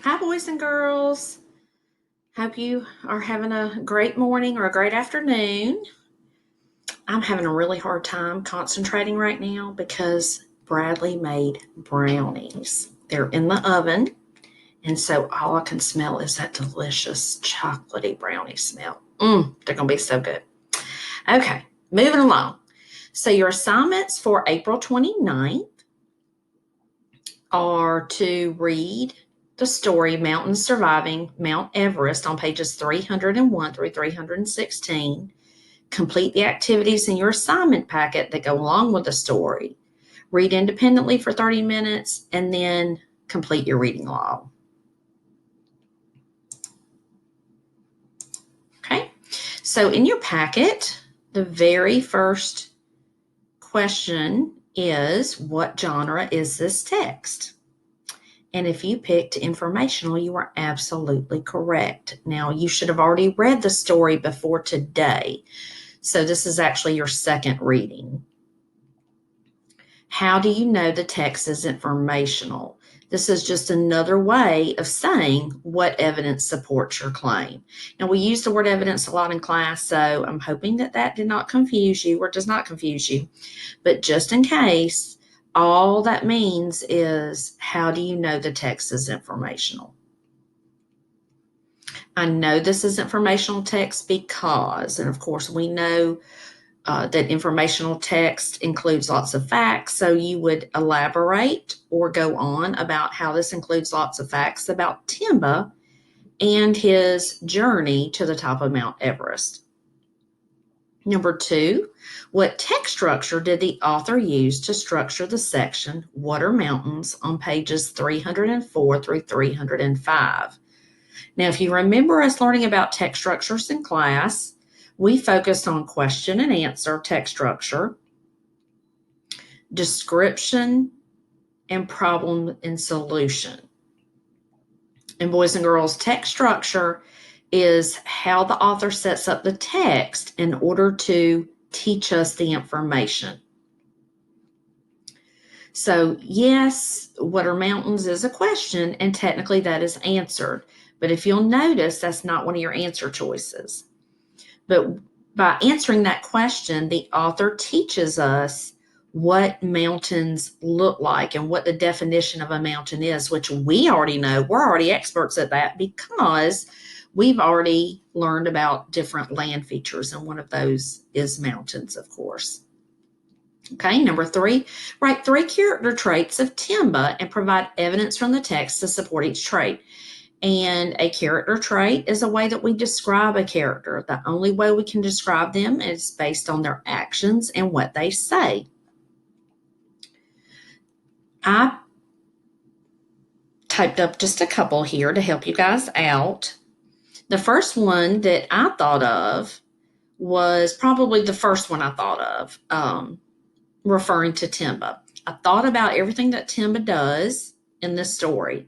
Hi, boys and girls. Hope you are having a great morning or a great afternoon. I'm having a really hard time concentrating right now because Bradley made brownies. They're in the oven, and so all I can smell is that delicious chocolatey brownie smell. They're going to be so good. Okay, moving along. So, your assignments for April 29th are to read the story Mountains Surviving Mount Everest on pages 301 through 316. Complete the activities in your assignment packet that go along with the story. Read independently for 30 minutes and then complete your reading log. Okay, so in your packet, the very first question is, what genre is this text? And if you picked informational, you are absolutely correct. Now, you should have already read the story before today. So this is actually your second reading. How do you know the text is informational? This is just another way of saying what evidence supports your claim. Now, we use the word evidence a lot in class, so I'm hoping that that did not confuse you or does not confuse you. But just in case, all that means is, how do you know the text is informational? I know this is informational text because, and of course, we know that informational text includes lots of facts. So you would elaborate or go on about how this includes lots of facts about Timba and his journey to the top of Mount Everest. Number two, what text structure did the author use to structure the section What are Mountains on pages 304 through 305? Now, if you remember us learning about text structures in class, we focused on question and answer text structure, description, and problem and solution. And boys and girls, text structure is how the author sets up the text in order to teach us the information. So, yes, what are mountains is a question, and technically that is answered. But if you'll notice, that's not one of your answer choices. But by answering that question, the author teaches us what mountains look like and what the definition of a mountain is, which we already know. We're already experts at that because we've already learned about different land features, and one of those is mountains, of course. Okay, number three, write 3 character traits of Timba and provide evidence from the text to support each trait. And a character trait is a way that we describe a character. The only way we can describe them is based on their actions and what they say. I typed up just a couple here to help you guys out. The first one that I thought of was probably the first one I thought of, referring to Timba. I thought about everything that Timba does in this story.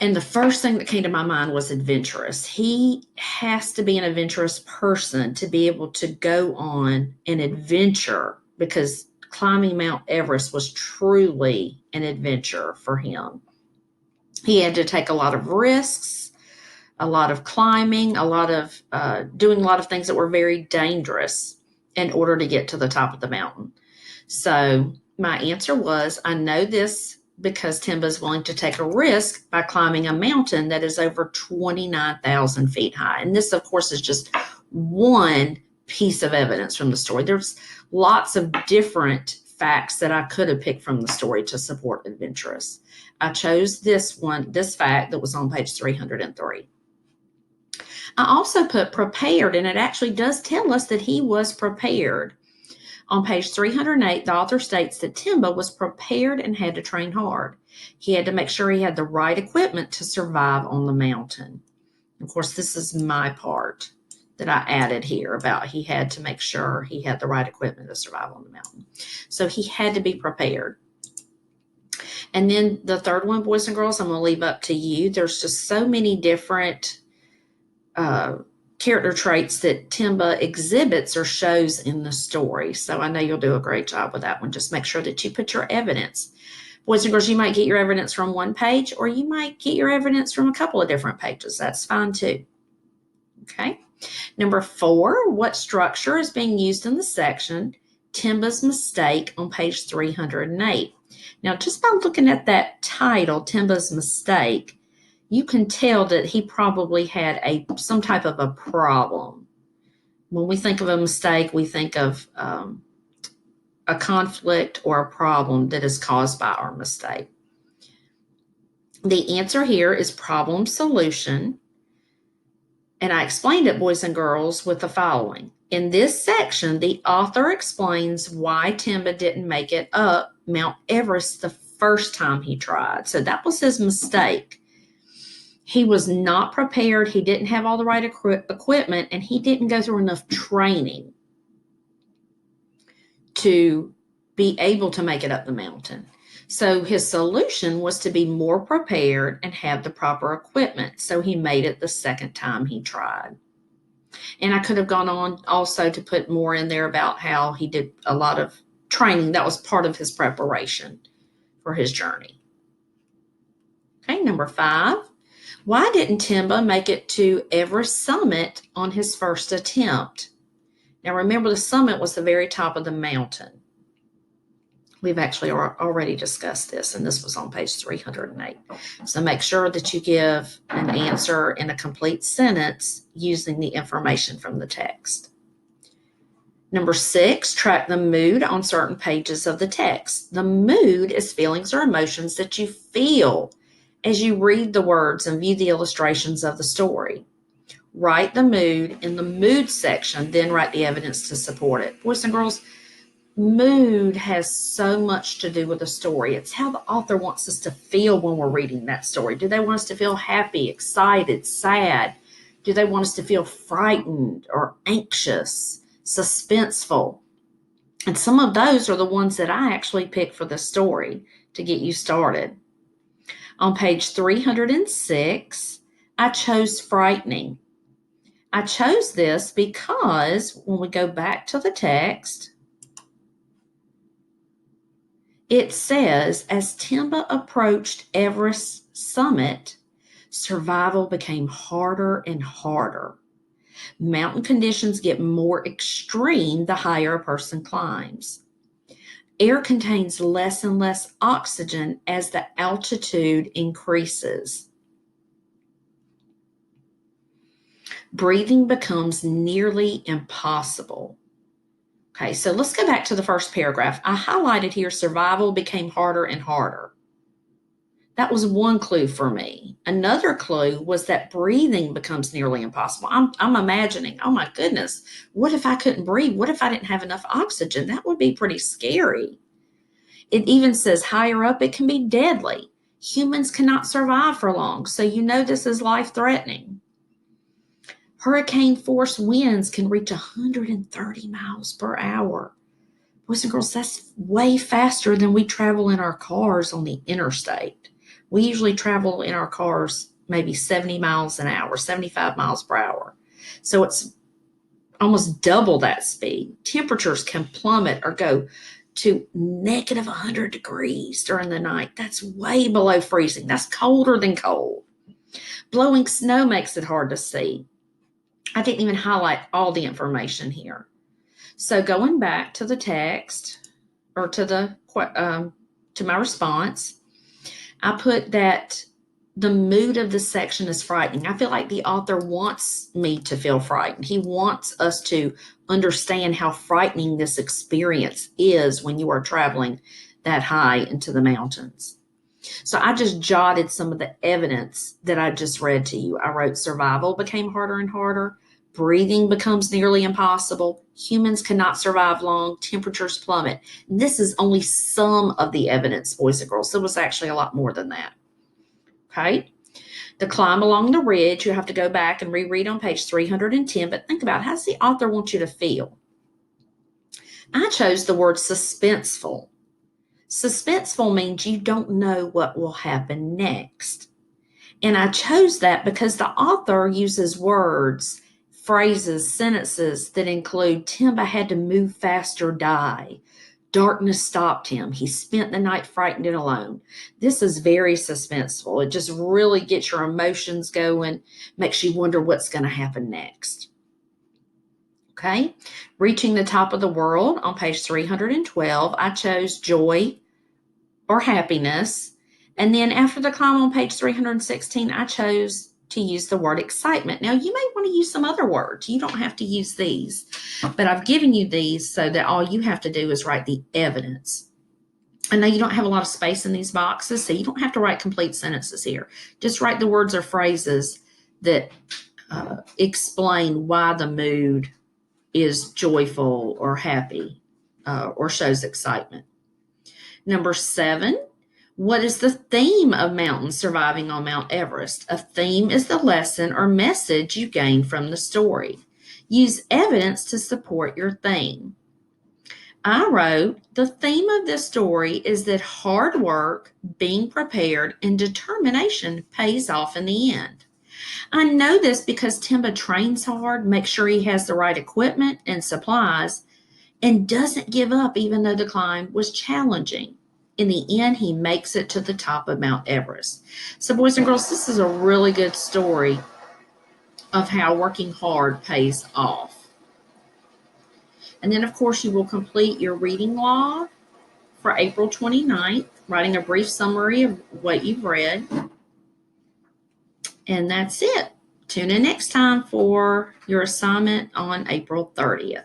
And the first thing that came to my mind was adventurous. He has to be an adventurous person to be able to go on an adventure, because climbing Mount Everest was truly an adventure for him. He had to take a lot of risks, a lot of climbing, a lot of doing a lot of things that were very dangerous in order to get to the top of the mountain. So my answer was, I know this because Timba is willing to take a risk by climbing a mountain that is over 29,000 feet high. And this, of course, is just one piece of evidence from the story. There's lots of different facts that I could have picked from the story to support adventurous. I chose this fact that was on page 303. I also put prepared, and it actually does tell us that he was prepared. On page 308, the author states that Timba was prepared and had to train hard. He had to make sure he had the right equipment to survive on the mountain. Of course, this is my part that I added here about he had to make sure he had the right equipment to survive on the mountain. So he had to be prepared. And then the third one, boys and girls, I'm going to leave up to you. There's just so many different character traits that Timba exhibits or shows in the story. So I know you'll do a great job with that one. Just make sure that you put your evidence. Boys and girls, you might get your evidence from one page, or you might get your evidence from a couple of different pages. That's fine too. Okay. Number 4, what structure is being used in the section Timba's Mistake on page 308? Now, just by looking at that title, Timba's Mistake, you can tell that he probably had some type of a problem. When we think of a mistake, we think of a conflict or a problem that is caused by our mistake. The answer here is problem solution. And I explained it, boys and girls, with the following. In this section, the author explains why Timba didn't make it up Mount Everest the first time he tried. So that was his mistake. He was not prepared. He didn't have all the right equipment, and he didn't go through enough training to be able to make it up the mountain. So his solution was to be more prepared and have the proper equipment. So he made it the second time he tried. And I could have gone on also to put more in there about how he did a lot of training. That was part of his preparation for his journey. Okay, number 5. Why didn't Timba make it to Everest summit on his first attempt? Now remember, the summit was the very top of the mountain. We've actually already discussed this, and this was on page 308. So make sure that you give an answer in a complete sentence using the information from the text. Number 6, track the mood on certain pages of the text. The mood is feelings or emotions that you feel as you read the words and view the illustrations of the story. Write the mood in the mood section, then write the evidence to support it. Boys and girls, mood has so much to do with the story. It's how the author wants us to feel when we're reading that story. Do they want us to feel happy, excited, sad? Do they want us to feel frightened or anxious, suspenseful? And some of those are the ones that I actually picked for the story to get you started. On page 306, I chose frightening. I chose this because when we go back to the text, it says, as Timba approached Everest's summit, survival became harder and harder. Mountain conditions get more extreme the higher a person climbs. Air contains less and less oxygen as the altitude increases. Breathing becomes nearly impossible. Okay, so let's go back to the first paragraph. I highlighted here, survival became harder and harder. That was one clue for me. Another clue was that breathing becomes nearly impossible. I'm imagining, oh my goodness, what if I couldn't breathe? What if I didn't have enough oxygen? That would be pretty scary. It even says higher up, it can be deadly. Humans cannot survive for long, so you know this is life-threatening. Hurricane force winds can reach 130 miles per hour. Boys and girls, that's way faster than we travel in our cars on the interstate. We usually travel in our cars maybe 70 miles an hour, 75 miles per hour. So it's almost double that speed. Temperatures can plummet or go to negative 100 degrees during the night. That's way below freezing. That's colder than cold. Blowing snow makes it hard to see. I didn't even highlight all the information here. So going back to the text, or to my response, I put that the mood of this section is frightening. I feel like the author wants me to feel frightened. He wants us to understand how frightening this experience is when you are traveling that high into the mountains. So I just jotted some of the evidence that I just read to you. I wrote survival became harder and harder. Breathing becomes nearly impossible. Humans cannot survive long. Temperatures plummet. This is only some of the evidence, boys and girls. There was actually a lot more than that. Okay. The climb along the ridge, you have to go back and reread on page 310, but think about, how does the author want you to feel? I chose the word suspenseful. Suspenseful means you don't know what will happen next. And I chose that because the author uses words, phrases, sentences that include Timba had to move fast or die. Darkness stopped him. He spent the night frightened and alone. This is very suspenseful. It just really gets your emotions going, makes you wonder what's going to happen next. Okay, reaching the top of the world on page 312, I chose joy or happiness. And then after the climb on page 316, I chose to use the word excitement. Now, you may want to use some other words. You don't have to use these, but I've given you these so that all you have to do is write the evidence. I know you don't have a lot of space in these boxes, so you don't have to write complete sentences here. Just write the words or phrases that explain why the mood is joyful or happy or shows excitement. Number 7, what is the theme of mountains surviving on Mount Everest? A theme is the lesson or message you gain from the story. Use evidence to support your theme. I wrote, the theme of this story is that hard work, being prepared, and determination pays off in the end. I know this because Timba trains hard, makes sure he has the right equipment and supplies, and doesn't give up even though the climb was challenging. In the end, he makes it to the top of Mount Everest. So, boys and girls, this is a really good story of how working hard pays off. And then, of course, you will complete your reading log for April 29th, writing a brief summary of what you've read. And that's it. Tune in next time for your assignment on April 30th.